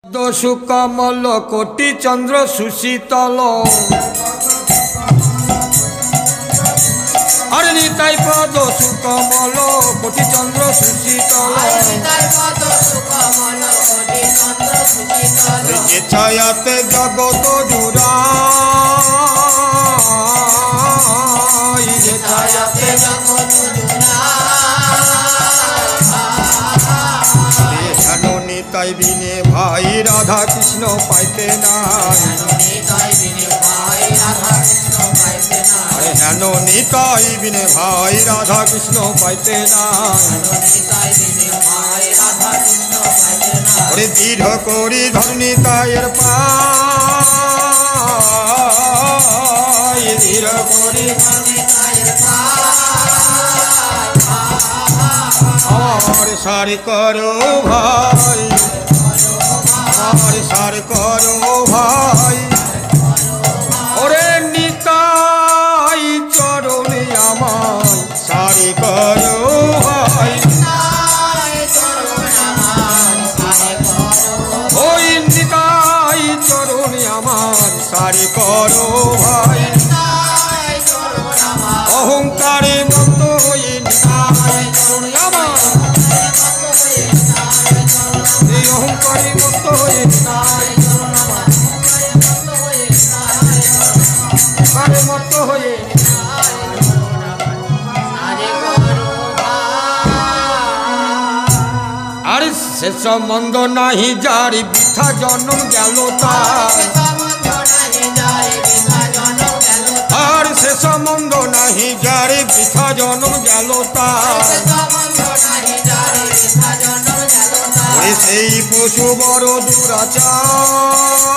দোষু কমল কোটি চন্দ্র সুশীতল আরে নিতাই পদ সুকমল কোটি চন্দ্র সুশীতল যে ছায়াতে জগত জুড়াই যে ছায়াতে জগত তাই বিনে ভাই রাধা কৃষ্ণ পাইতে নাই আরে হেন নিতাই বিনে ভাই রাধা কৃষ্ণ পাইতে নাই দৃঢ় করি ধরণী তাইয়ের পাই দৃঢ় করি আমার সারি করো ভাই আমার সারি করো ভাই ওরে নিতাই চরণে আমার সারি করো ভাই ওই নিতাই চরণে আমার সারি করো ভাই অহংকারে মত হয়ে নিতাই চরণে আমার এই অহংকারে মত হয়ে মত হয়ে আর সে সম্বন্ধ নাহি যারি বৃথা জন্ম গেল তার আর সে সম্বন্ধ নাহি যারি বৃথা জন্ম গেল তার সেই পশু বড় দুরাচার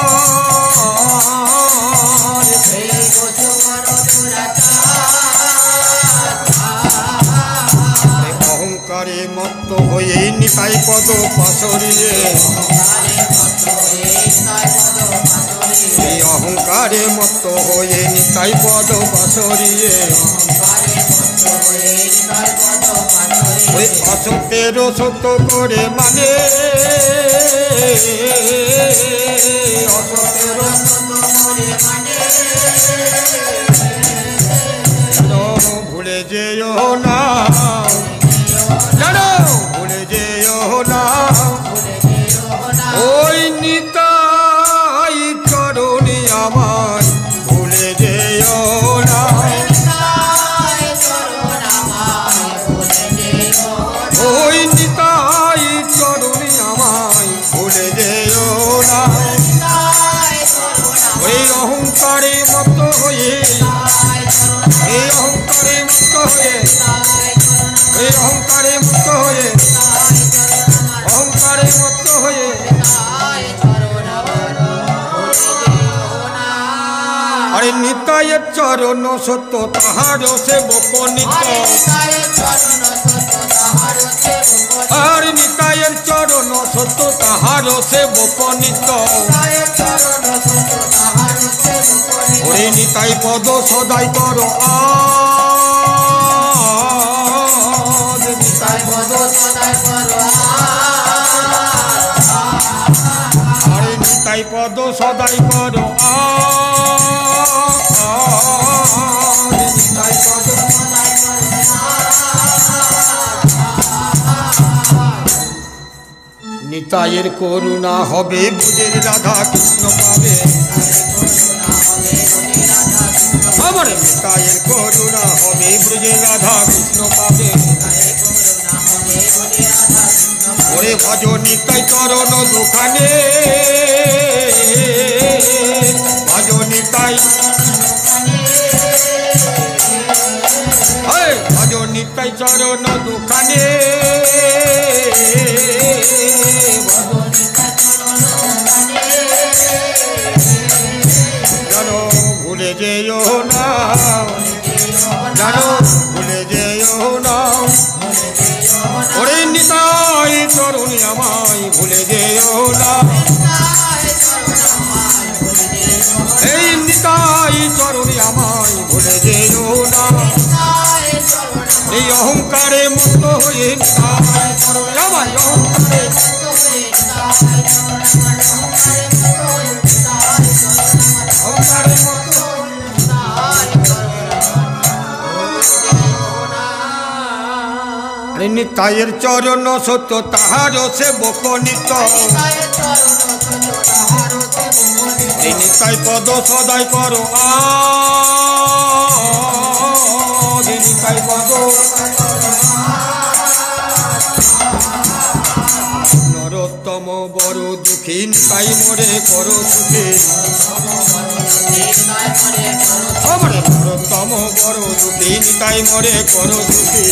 অহংকারে মত্ত হয়ে নিতাই পদ পাশরিয়ে এই অহংকারে মত্ত হয়ে নিতাই পদ পাশরিয়ে অসত্যের সত্য করে মানে অসত্যের ভুলে যেও না জানো ভুলে যেও না ওই নিতাই চরণে আমার ভুলে যেও না ওই নিতাই চরণে আমায় ভুলে যেও না ওই অহংকারে মত হয়ে এই অহংকারে মুক্ত হয়ে এই অহংকারে মুক্ত হয়ে অহংকারে মুক্ত হয়ে আরে নিতাইয়ের চরণ সত্য তাহার সেবক নিত্য আর নিতাইয়ের চরণ সত্য তাহার সেবক নিত্য ওরে নিতাই পদ সদাই কর আজ নিতাই পদ সদাই কর আরে নিতাই পদ সদাই কর নিতাই পদ সদাই কর নিতাইয়ের করুণা হবে বুঝের রাধা কৃষ্ণ পাবে আমার নিতাইয়ের করুণা হবে বুঝের রাধা কৃষ্ণ পাবে ওরে ভজ নিতাই চরণ দোকানে ভজ নিতাই ভজ নিতাই চরণ দোকানে জানো ভুলে যেও না জানো ভুলে যেও না ওরে নিতাই চরণে আমায় ভুলে যেও না এই নিতাই চরণে আমায় ভুলে যেও না এই অহংকারে মুক্ত হয়ে নিতাই চরণে আমায় অহংকারে মুক্ত হয়ে নিতাই চরণে নিতাইয়ের চরণ সত্য তাহার সেবক নিত এই নিতাই পদ সদাই করো নিতাই পদ নরোত্তম বড় দুঃখী নিতাই মোরে করো সুখী নরোত্তম বড় দুঃখী নিতাই মোরে করো সুখী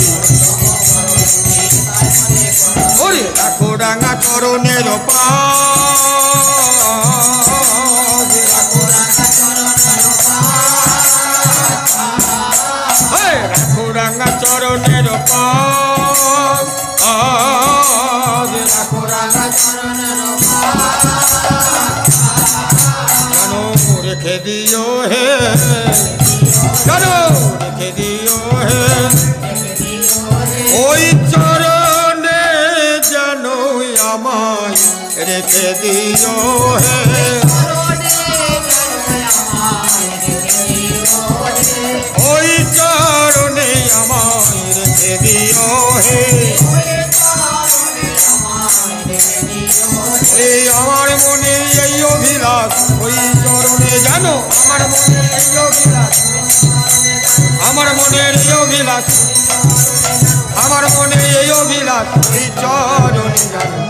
ওরে রাখো রাঙা চরণের রাখো রাঙা চরণের রাখো রাঙা জানো রেখে দিও হে জানো রেখে দিও হে ওই চরণে জানো আমায় রেখে দিও হে ওই চরণে আমায় রেখে দিও হে এই আমার মনে এই অভিলাষ ওই চরণে জানো আমার মনে এই অভিলাষ আমার মনের এই অভিলাষ আমার মনে এই অভিলাষ ওই চরণে জানো